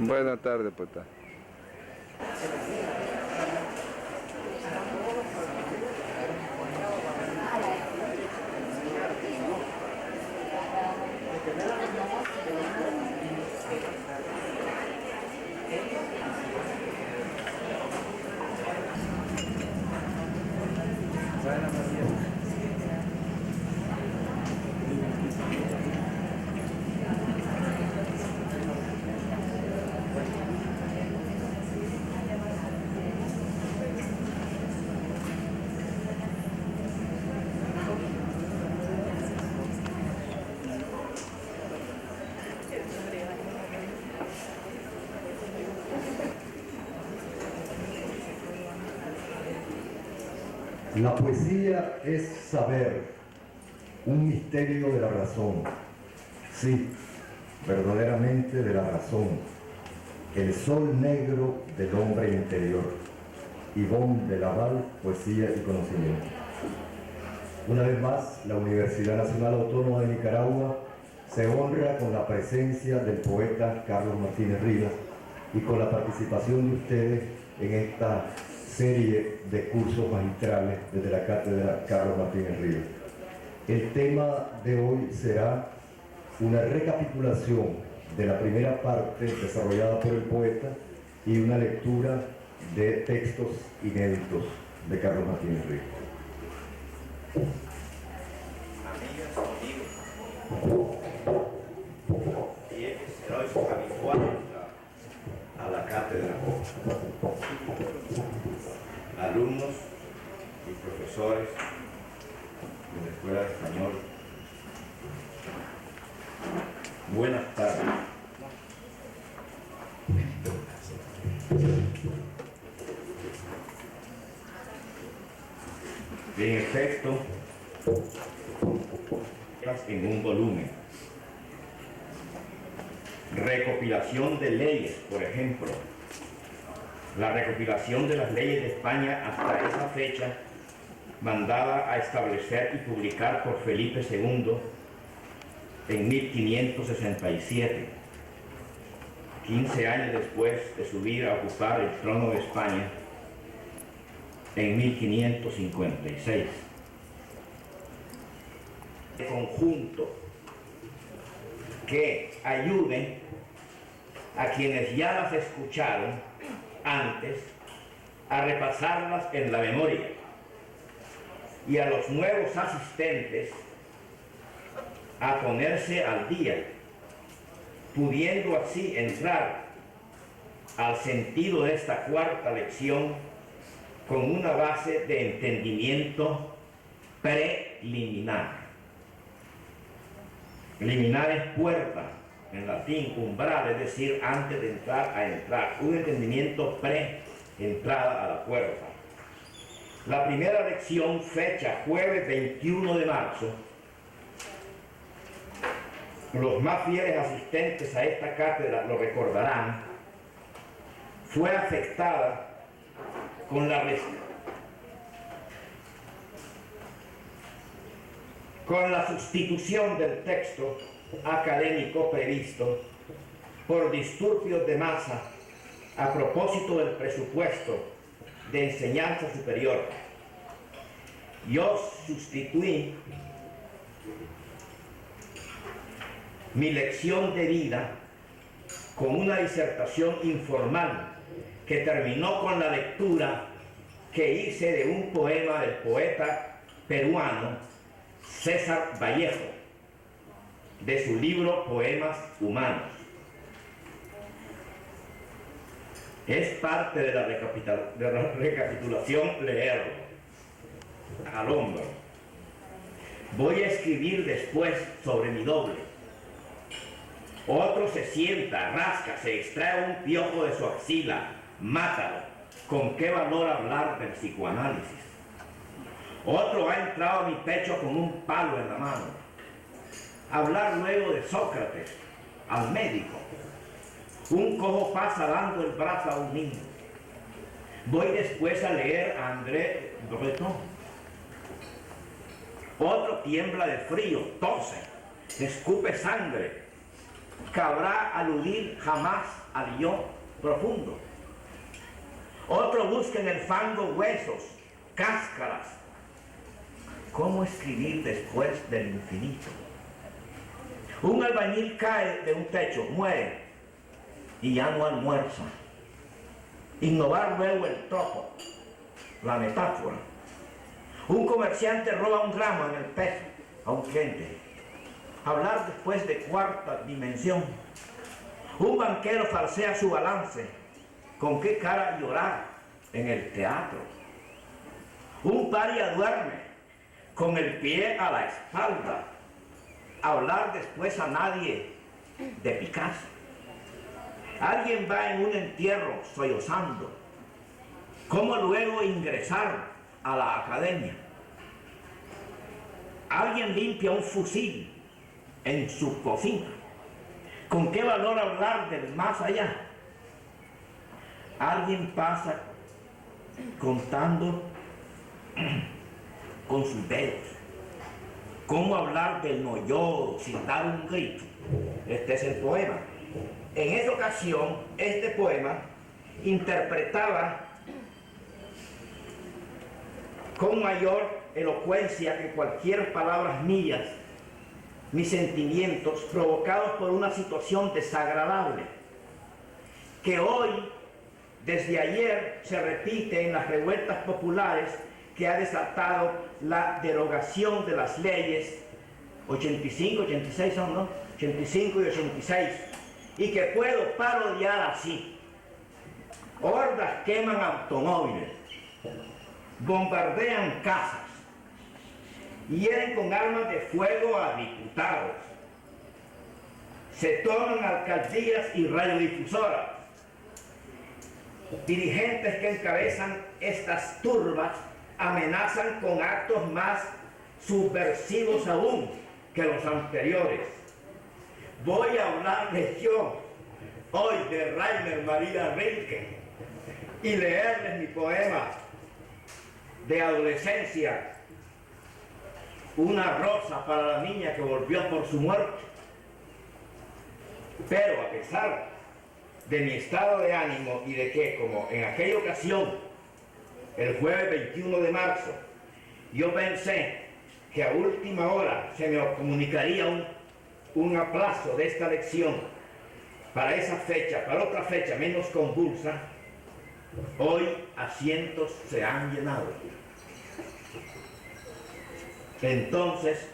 Buenas tardes, Pata. La poesía es saber, un misterio de la razón. Sí, verdaderamente de la razón. El sol negro del hombre interior. Ivonne de Laval, Poesía y Conocimiento. Una vez más, la Universidad Nacional Autónoma de Nicaragua se honra con la presencia del poeta Carlos Martínez Rivas y con la participación de ustedes en esta serie de cursos magistrales desde la Cátedra Carlos Martínez Rivas. El tema de hoy será una recapitulación de la primera parte desarrollada por el poeta y una lectura de textos inéditos de Carlos Martínez Rivas. Amigas, amigos, fieles, heroicos, habituales a la cátedra, alumnos y profesores de la Escuela de Español, buenas tardes. En efecto, en un volumen. Recopilación de leyes, por ejemplo. La recopilación de las leyes de España hasta esa fecha, mandada a establecer y publicar por Felipe II en 1567, 15 años después de subir a ocupar el trono de España en 1556. Conjunto que ayude a quienes ya las escucharon antes a repasarlas en la memoria y a los nuevos asistentes a ponerse al día, pudiendo así entrar al sentido de esta cuarta lección con una base de entendimiento preliminar. Liminar es puerta, en latín, umbral, es decir, antes de entrar a entrar. Un entendimiento pre-entrada a la puerta. La primera lección, fecha jueves 21 de marzo, los más fieles asistentes a esta cátedra lo recordarán, fue afectada con la sustitución del texto académico previsto por disturbios de masa a propósito del presupuesto de enseñanza superior. Yo sustituí mi lección de vida con una disertación informal que terminó con la lectura que hice de un poema del poeta peruano César Vallejo, de su libro Poemas Humanos. Es parte de la recapitulación leerlo al hombro. Voy a escribir después sobre mi doble. Otro se sienta, rasca, se extrae un piojo de su axila, mátalo. ¿Con qué valor hablar del psicoanálisis? Otro ha entrado a mi pecho con un palo en la mano. Hablar luego de Sócrates, al médico. Un cojo pasa dando el brazo a un niño. Voy después a leer a André Breton. Otro tiembla de frío, tose, escupe sangre. cabrá aludir jamás al yo profundo. Otro busca en el fango huesos, cáscaras. ¿Cómo escribir después del infinito? Un albañil cae de un techo, muere y ya no almuerza. Innovar luego el tropo, la metáfora. Un comerciante roba un gramo en el peso a un cliente. Hablar después de cuarta dimensión. Un banquero falsea su balance. ¿Con qué cara llorar en el teatro? Un paria duerme con el pie a la espalda. Hablar después a nadie de Picasso. Alguien va en un entierro sollozando. ¿Cómo luego ingresar a la academia? Alguien limpia un fusil en su cocina. ¿Con qué valor hablar del más allá? Alguien pasa contando con sus dedos. ¿Cómo hablar del no yo sin dar un grito? Este es el poema. En esa ocasión, este poema interpretaba con mayor elocuencia que cualquier palabras mías mis sentimientos provocados por una situación desagradable que hoy, desde ayer, se repite en las revueltas populares que ha desatado la derogación de las leyes 85, 86 son, ¿no? 85 y 86, y que puedo parodiar así. Hordas queman automóviles, bombardean casas, hieren con armas de fuego a diputados, se toman alcaldías y radiodifusoras. Dirigentes que encabezan estas turbas amenazan con actos más subversivos aún que los anteriores. Voy a hablarles yo hoy de Rainer Maria Rilke y leerles mi poema de adolescencia, Una rosa para la niña que volvió por su muerte. Pero a pesar de mi estado de ánimo y de que, como en aquella ocasión, el jueves 21 de marzo, yo pensé que a última hora se me comunicaría un aplazo de esta lección para esa fecha, para otra fecha menos convulsa, hoy asientos se han llenado. Entonces,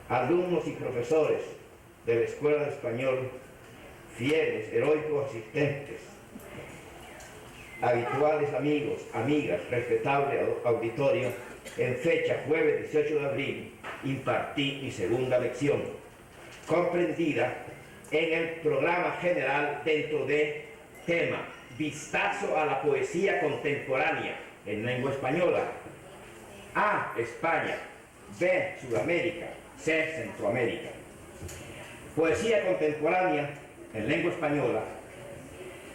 alumnos y profesores de la Escuela de Español, fieles, heroicos asistentes, habituales amigos, amigas, respetable auditorio, en fecha jueves 18 de abril, impartí mi segunda lección, comprendida en el programa general dentro de tema Vistazo a la poesía contemporánea en lengua española. A, España. B, Sudamérica. C, Centroamérica. Poesía contemporánea en lengua española.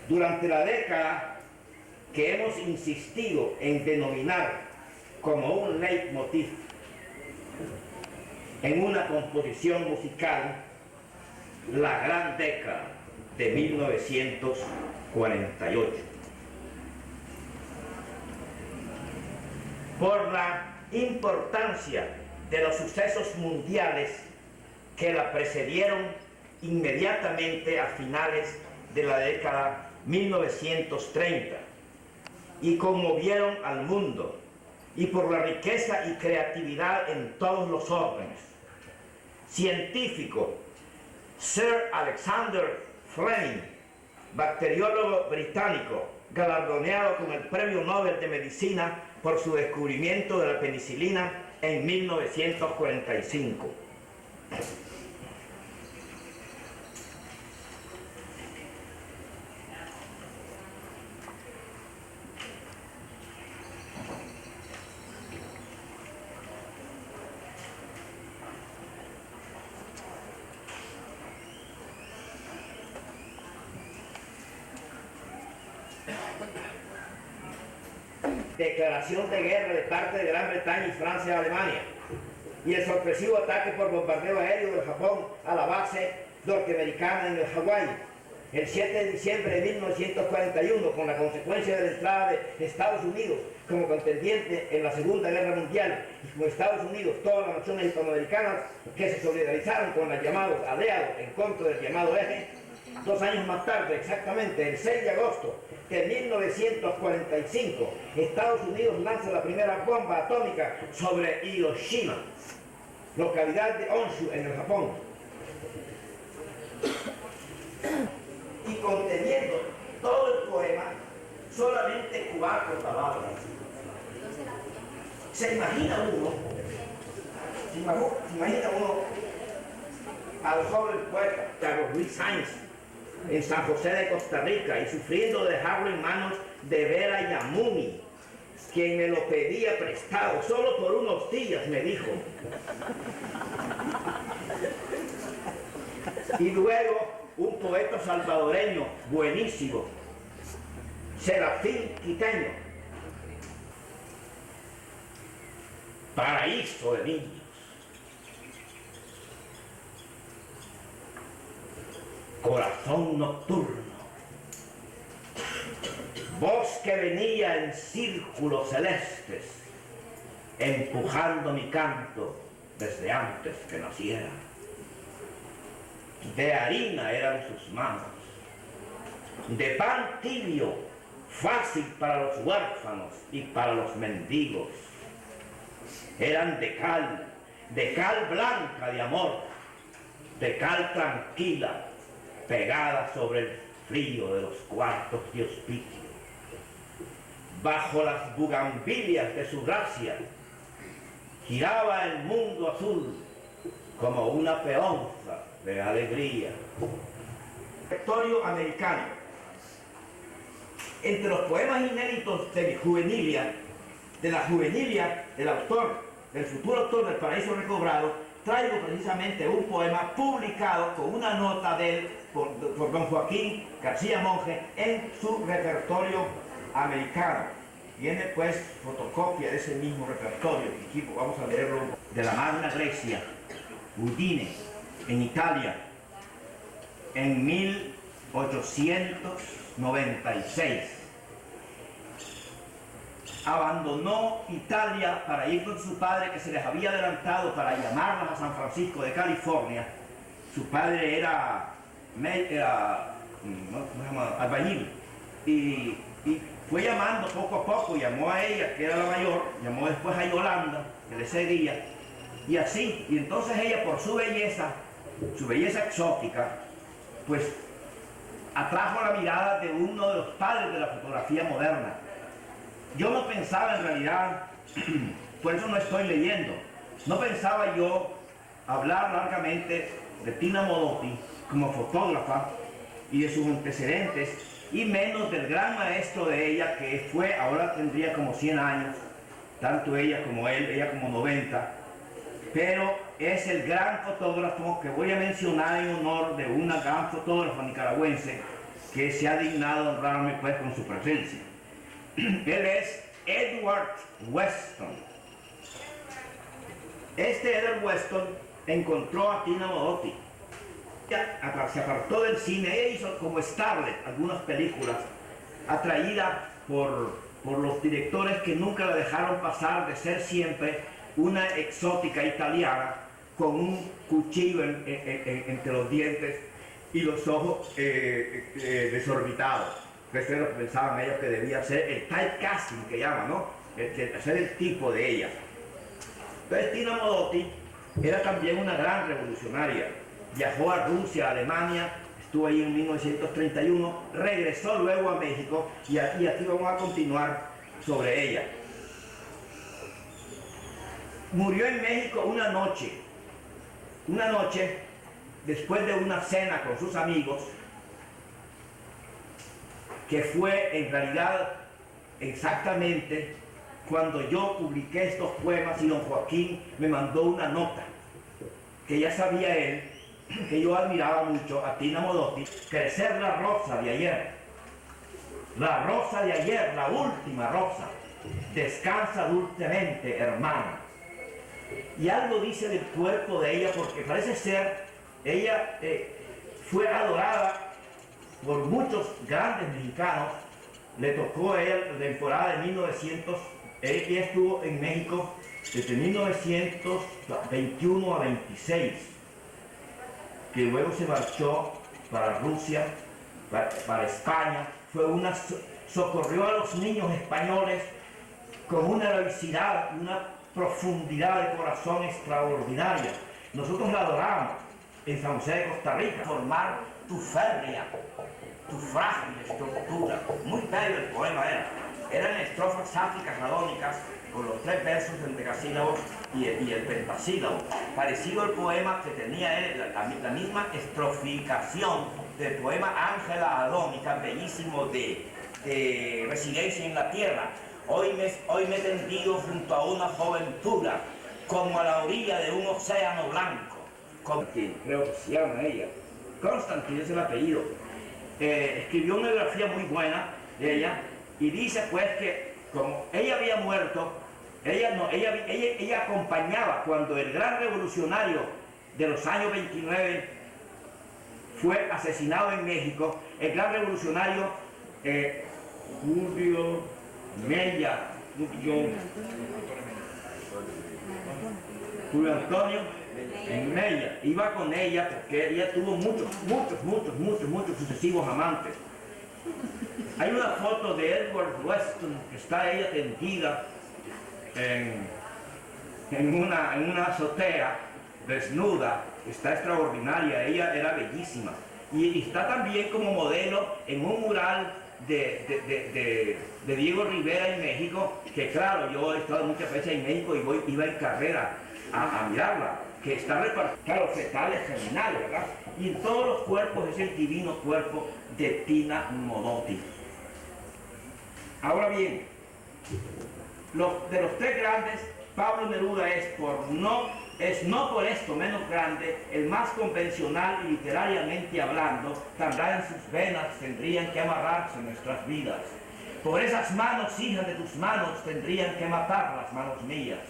Durante la década que hemos insistido en denominar como un leitmotiv en una composición musical, la gran década de 1948. Por la importancia de los sucesos mundiales que la precedieron inmediatamente a finales de la década 1930 y conmovieron al mundo, y por la riqueza y creatividad en todos los órdenes. Científico, Sir Alexander Fleming, bacteriólogo británico, galardoneado con el Premio Nobel de Medicina por su descubrimiento de la penicilina en 1945. Declaración de guerra de parte de Gran Bretaña y Francia a Alemania, y el sorpresivo ataque por bombardeo aéreo de Japón a la base norteamericana en el Hawái, el 7 de diciembre de 1941, con la consecuencia de la entrada de Estados Unidos como contendiente en la Segunda Guerra Mundial, y con Estados Unidos, todas las naciones hispanoamericanas que se solidarizaron con los llamados aliados en contra del llamado eje. 2 años más tarde, exactamente el 6 de agosto de 1945, Estados Unidos lanza la primera bomba atómica sobre Hiroshima, localidad de Honshu en el Japón. Y conteniendo todo el poema, solamente 4 palabras. Se imagina uno al joven poeta Carlos Luis Sáenz en San José de Costa Rica y sufriendo dejarlo en manos de Vera Yamuni, quien me lo pedía prestado, solo por unos días, me dijo. Y luego un poeta salvadoreño buenísimo, Serafín Quiteño, Paraíso de niños. Corazón nocturno, voz que venía en círculos celestes, empujando mi canto desde antes que naciera. De harina eran sus manos, de pan tibio, fácil para los huérfanos y para los mendigos. Eran de cal blanca de amor, de cal tranquila, pegada sobre el frío de los cuartos de hospicio. Bajo las bugambilias de su gracia, giraba el mundo azul como una peonza de alegría. Repertorio americano. Entre los poemas inéditos de mi juvenilia, de la juvenilia del autor, del futuro autor del Paraíso Recobrado, traigo precisamente un poema publicado con una nota de él por don Joaquín García Monge en su repertorio americano. Viene pues fotocopia de ese mismo repertorio. Aquí vamos a leerlo. De la Magna Grecia, Udine, en Italia, en 1896. Abandonó Italia para ir con su padre, que se les había adelantado para llamarlas a San Francisco de California. Su padre era albañil, y fue llamando poco a poco, llamó a ella, que era la mayor, llamó después a Yolanda, que le seguía, y así, y entonces ella, por su belleza exótica, pues atrajo la mirada de uno de los padres de la fotografía moderna. Yo no pensaba en realidad, por eso no estoy leyendo, no pensaba yo hablar largamente de Tina Modotti como fotógrafa y de sus antecedentes, y menos del gran maestro de ella, que fue, ahora tendría como 100 años, tanto ella como él, ella como 90, pero es el gran fotógrafo que voy a mencionar en honor de una gran fotógrafa nicaragüense que se ha dignado honrarme pues con su presencia. Él es Edward Weston. Este Edward Weston encontró a Tina Modotti. Se apartó del cine, ella hizo como Starlet algunas películas, atraída por los directores que nunca la dejaron pasar de ser siempre una exótica italiana con un cuchillo entre los dientes y los ojos desorbitados. Eso era lo que pensaban ellos que debía ser el typecasting que llaman, ¿no? Ser el tipo de ella. Entonces Tina Modotti era también una gran revolucionaria. Viajó a Rusia, a Alemania, estuvo ahí en 1931, regresó luego a México y aquí vamos a continuar sobre ella. Murió en México una noche después de una cena con sus amigos, que fue en realidad exactamente cuando yo publiqué estos poemas y don Joaquín me mandó una nota, que ya sabía él que yo admiraba mucho a Tina Modotti. Crecer la rosa de ayer, la rosa de ayer, la última rosa, descansa dulcemente, hermana. Y algo dice del cuerpo de ella, porque parece ser, ella fue adorada por muchos grandes mexicanos. Le tocó a ella la temporada de 1900, ella estuvo en México desde 1921 a 26, que luego se marchó para Rusia, para España. Socorrió a los niños españoles con una heroicidad, una profundidad de corazón extraordinaria. Nosotros la adoramos en San José de Costa Rica. Formar tu férrea, tu frágil estructura. Muy bello el poema era. Eran estrofas sáficas radónicas con los 3 versos del decasílabo y el pentasílabo. Parecido al poema que tenía él, la misma estroficación del poema Ángela Adónica, bellísimo de Residencia en la Tierra. Hoy me he tendido junto a una joventura, como a la orilla de un océano blanco. Creo que se llama ella. Constantine es el apellido. Escribió una biografía muy buena de ella y dice pues que como ella había muerto, ella acompañaba cuando el gran revolucionario de los años 29 fue asesinado en México, el gran revolucionario Julio Antonio Mella. Iba con ella porque ella tuvo muchos sucesivos amantes. Hay una foto de Edward Weston que está ella tendida en una azotea, desnuda, está extraordinaria, ella era bellísima. Y está también como modelo en un mural de Diego Rivera en México, que claro, yo he estado muchas veces en México y iba en carrera a mirarla, que está repartida, claro, fetales, germinales, ¿verdad? Y en todos los cuerpos es el divino cuerpo de Tina Modotti. Ahora bien, de los 3 grandes, Pablo Neruda es no por esto menos grande, el más convencional y literariamente hablando. Tendrá en sus venas, tendrían que amarrarse nuestras vidas. Por esas manos, hijas de tus manos, tendrían que matar las manos mías.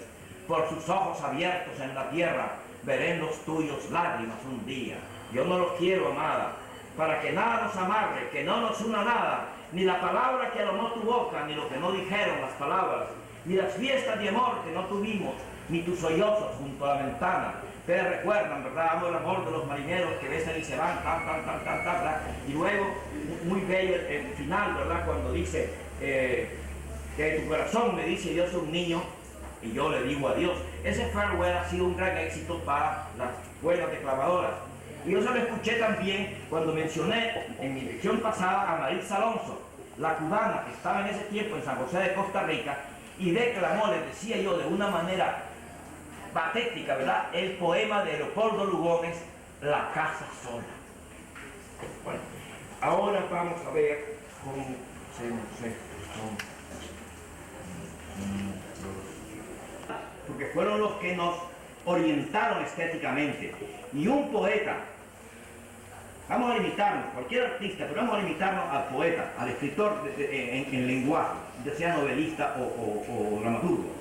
Por sus ojos abiertos en la tierra, veré en los tuyos lágrimas un día. Yo no los quiero, amada, para que nada nos amarre, que no nos una nada, ni la palabra que alomó tu boca, ni lo que no dijeron las palabras, ni las fiestas de amor que no tuvimos, ni tus sollozos junto a la ventana. Ustedes recuerdan, ¿verdad? Amo el amor de los marineros que besan y se van, y luego, muy bello el final, ¿verdad? Cuando dice que tu corazón me dice yo soy un niño y yo le digo adiós. Ese farewell ha sido un gran éxito para las buenas declamadoras. Y yo se lo escuché también cuando mencioné en mi lección pasada a Maritza Alonso, la cubana que estaba en ese tiempo en San José de Costa Rica, y declamó, les decía yo, de una manera patética, ¿verdad?, el poema de Leopoldo Lugones, La casa sola. Bueno, ahora vamos a ver cómo porque fueron los que nos orientaron estéticamente. Y un poeta, vamos a limitarnos, cualquier artista, pero vamos a limitarnos al poeta, al escritor en lenguaje, ya sea novelista o dramaturgo.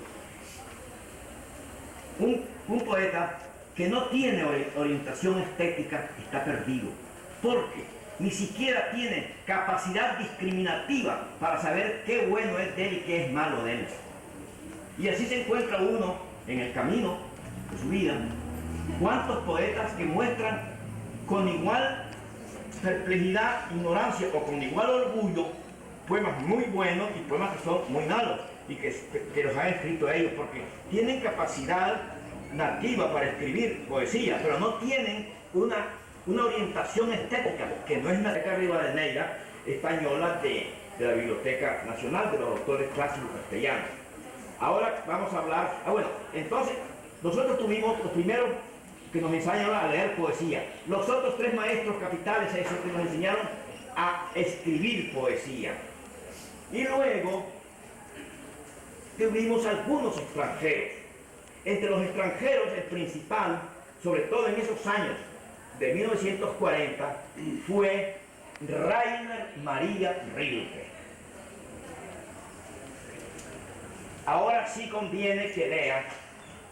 Un poeta que no tiene orientación estética está perdido, porque ni siquiera tiene capacidad discriminativa para saber qué bueno es de él y qué es malo de él. Y así se encuentra uno en el camino de su vida. ¿Cuántos poetas que muestran con igual perplejidad, ignorancia o con igual orgullo poemas muy buenos y poemas que son muy malos y que los han escrito ellos, porque tienen capacidad nativa para escribir poesía, pero no tienen una orientación estética, que no es la Biblioteca Rivadeneira española de la Biblioteca Nacional de los autores clásicos castellanos. Ahora vamos a hablar, bueno, entonces nosotros tuvimos los primeros que nos enseñaron a leer poesía, los otros 3 maestros capitales esos que nos enseñaron a escribir poesía, y luego tuvimos algunos extranjeros. Entre los extranjeros, el principal, sobre todo en esos años de 1940, fue Rainer Maria Rilke. Ahora sí conviene que vean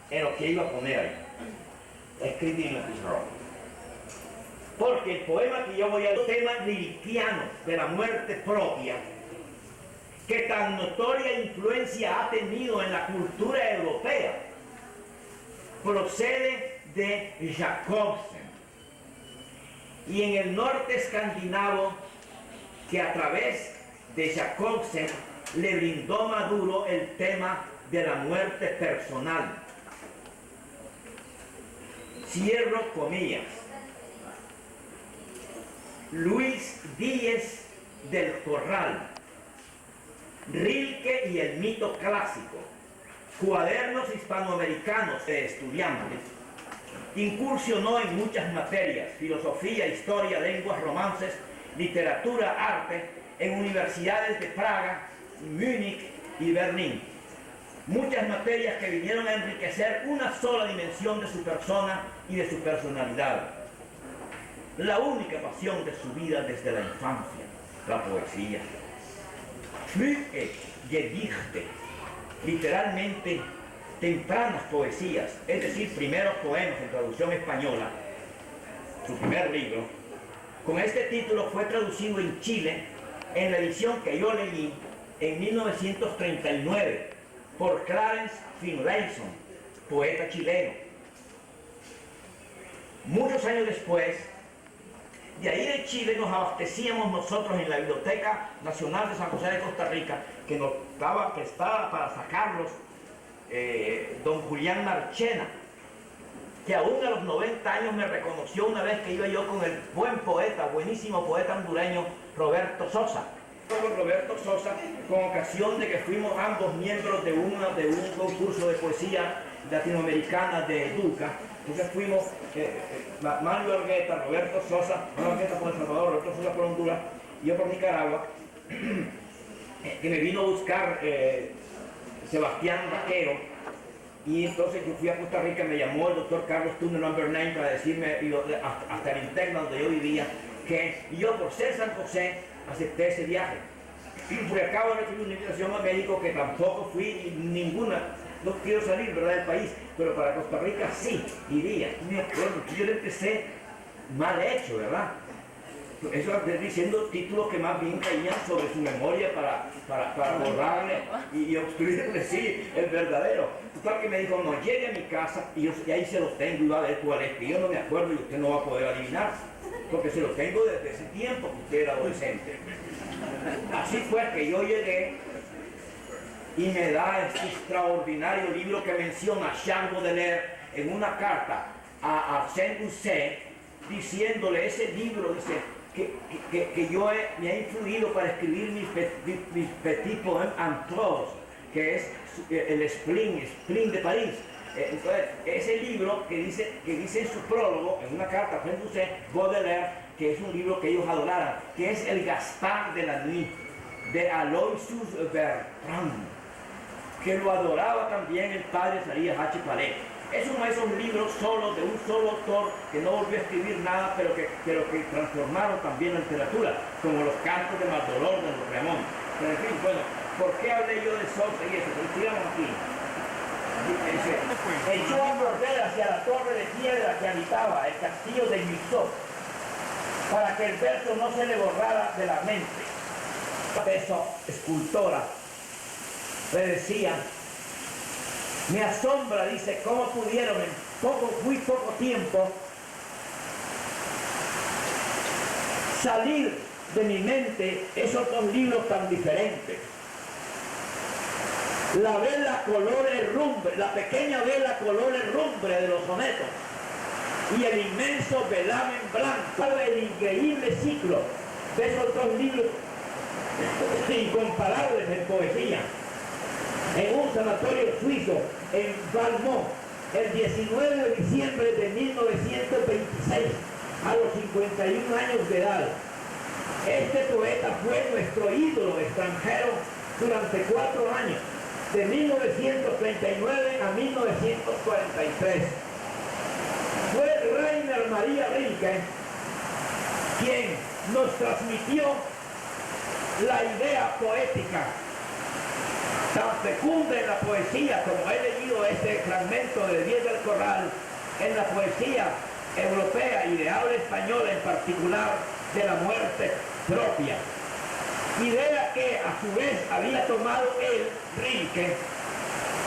en lo que iba a poner ahí. Escribí en la pizarra. Porque el poema que yo voy a leer es un tema liriquiano de la muerte propia, que tan notoria influencia ha tenido en la cultura europea, procede de Jacobsen, y en el norte escandinavo, que a través de Jacobsen le brindó Maduro el tema de la muerte personal. Cierro comillas. Luis Díez del Corral, Rilke y el mito clásico, Cuadernos hispanoamericanos de estudiantes. Incursionó en muchas materias: filosofía, historia, lenguas, romances, literatura, arte, en universidades de Praga, Múnich y Berlín. Muchas materias que vinieron a enriquecer una sola dimensión de su persona y de su personalidad. La única pasión de su vida desde la infancia, la poesía. Frühe Gedichte, literalmente tempranas poesías, es decir, primeros poemas en traducción española, su primer libro. Con este título fue traducido en Chile en la edición que yo leí en 1939 por Clarence Finlayson, poeta chileno. Muchos años después, de ahí de Chile nos abastecíamos nosotros en la Biblioteca Nacional de San José de Costa Rica, que nos estaba prestada para sacarlos don Julián Marchena, que aún a los 90 años me reconoció una vez que iba yo con el buen poeta, buenísimo poeta hondureño, Roberto Sosa. Con Roberto Sosa, con ocasión de que fuimos ambos miembros de un concurso de poesía latinoamericana de Educa. Entonces fuimos Manuel Orgueta, Roberto Sosa, Manuel Orgueta por El Salvador, Roberto Sosa por Honduras, y yo por Nicaragua, que me vino a buscar Sebastián Vaquero, y entonces yo fui a Costa Rica, me llamó el doctor Carlos Turner Number 9 para decirme, hasta el interno donde yo vivía, que yo por ser San José acepté ese viaje. Porque acabo de recibir una invitación a México, que tampoco fui ninguna, no quiero salir, ¿verdad?, del país, pero para Costa Rica sí iría. Me acuerdo que yo le empecé mal hecho, ¿verdad? Eso diciendo títulos que más bien caían sobre su memoria para borrarle y obstruirle, sí, el verdadero. Total que me dijo, no, llegue a mi casa y ahí se los tengo y va a ver cuál es, que yo no me acuerdo y usted no va a poder adivinar, porque se los tengo desde ese tiempo que usted era adolescente. Así fue que yo llegué y me da este extraordinario libro que menciona Charles Baudelaire en una carta a Arsène Housset, diciéndole, ese libro dice que me ha influido para escribir mis petit poèmes en prose, que es el Spleen de París. Entonces, ese libro que dice en su prólogo, en una carta a Arsène Housset, Baudelaire, que es un libro que ellos adoraran, que es el Gaspard de la Nuit, de Aloysius Bertrand, que lo adoraba también el padre Zacarías H. Palais. Es uno de esos libros solos, de un solo autor, que no volvió a escribir nada, pero que transformaron también la literatura, como los cantos de Maldolor de Ramón. Pero en fin, bueno, ¿por qué hablé yo de Sosa y eso? Pero sigamos aquí. Dice, echó a correr hacia la torre de piedra que habitaba el castillo de Yusuf, para que el verso no se le borrara de la mente. Eso, escultora, le decía, me asombra, dice, cómo pudieron en muy poco tiempo salir de mi mente esos dos libros tan diferentes. La vela color herrumbre, la pequeña vela color herrumbre de los sonetos y el inmenso velamen blanco, el increíble ciclo de esos dos libros incomparables en poesía, en un sanatorio suizo, en Valmont, el 19 de diciembre de 1926, a los 51 años de edad. Este poeta fue nuestro ídolo extranjero durante 4 años, de 1939 a 1943. Fue Rainer Maria Rilke quien nos transmitió la idea poética tan fecunda en la poesía, como he leído este fragmento de Díez del Corral, en la poesía europea y de habla española en particular de la muerte propia. Idea que a su vez había tomado él, Rilke,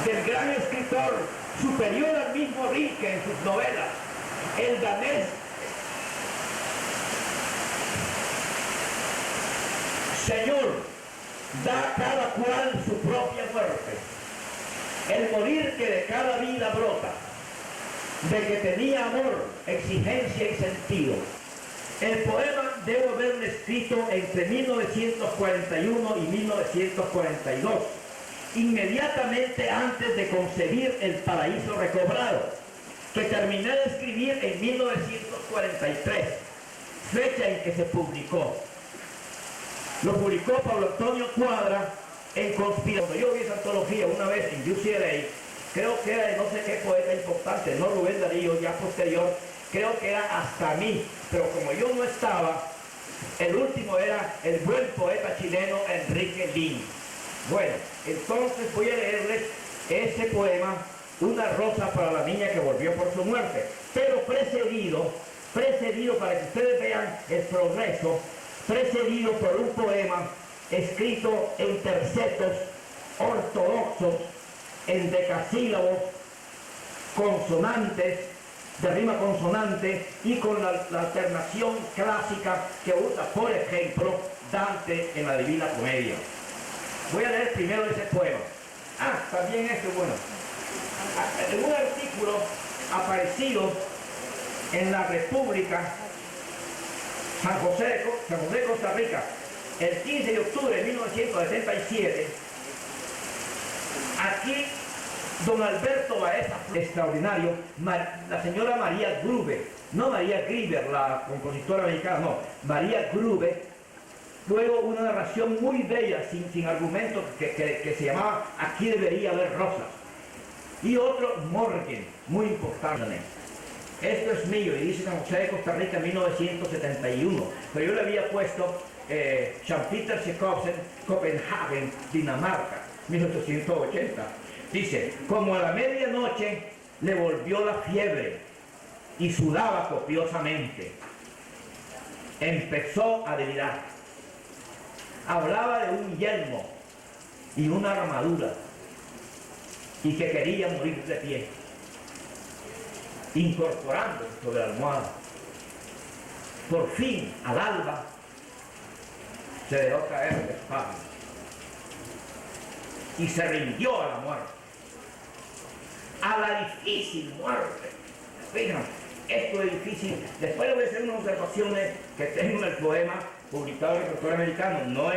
del gran escritor superior al mismo Rilke en sus novelas, el danés Señor, da a cada cual su propia muerte. El morir que de cada vida brota, de que tenía amor, exigencia y sentido. El poema debo haberlo escrito entre 1941 y 1942, inmediatamente antes de concebir El paraíso recobrado, que terminé de escribir en 1943, fecha en que se publicó. Lo publicó Pablo Antonio Cuadra en Conspiración. Yo vi esa antología una vez en UCLA, creo que era de no sé qué poeta importante, no Rubén Darío, ya posterior, creo que era hasta mí, pero como yo no estaba, el último era el buen poeta chileno Enrique Lin. Bueno, entonces voy a leerles ese poema, Una rosa para la niña que volvió por su muerte, pero precedido para que ustedes vean el progreso, precedido por un poema escrito en tercetos ortodoxos, en decasílabos, consonantes, de rima consonante y con la alternación clásica que usa, por ejemplo, Dante en la Divina Comedia. Voy a leer primero ese poema. También esto, bueno, en un artículo aparecido en la República, San José, Costa Rica, el 15 de octubre de 1977, aquí don Alberto Baeza, extraordinario, la señora María Grube, no María Grieber, la compositora mexicana, no, María Grube, luego una narración muy bella, sin argumentos, que se llamaba Aquí debería haber rosas, y otro Morgan, muy importante. Esto es mío, y dice San José de Costa Rica 1971, pero yo le había puesto St. Peter Jacobsen, Copenhagen, Dinamarca, 1880. Dice, como a la medianoche le volvió la fiebre y sudaba copiosamente. Empezó a delirar. Hablaba de un yelmo y una armadura y que quería morir de pie, incorporándose sobre la almohada. Por fin, al alba, se dejó caer el espada y se rindió a la muerte, a la difícil muerte. Fijan, esto es difícil. Después le voy a hacer unas observaciones que tengo en el poema publicado en el Profesor Americano, no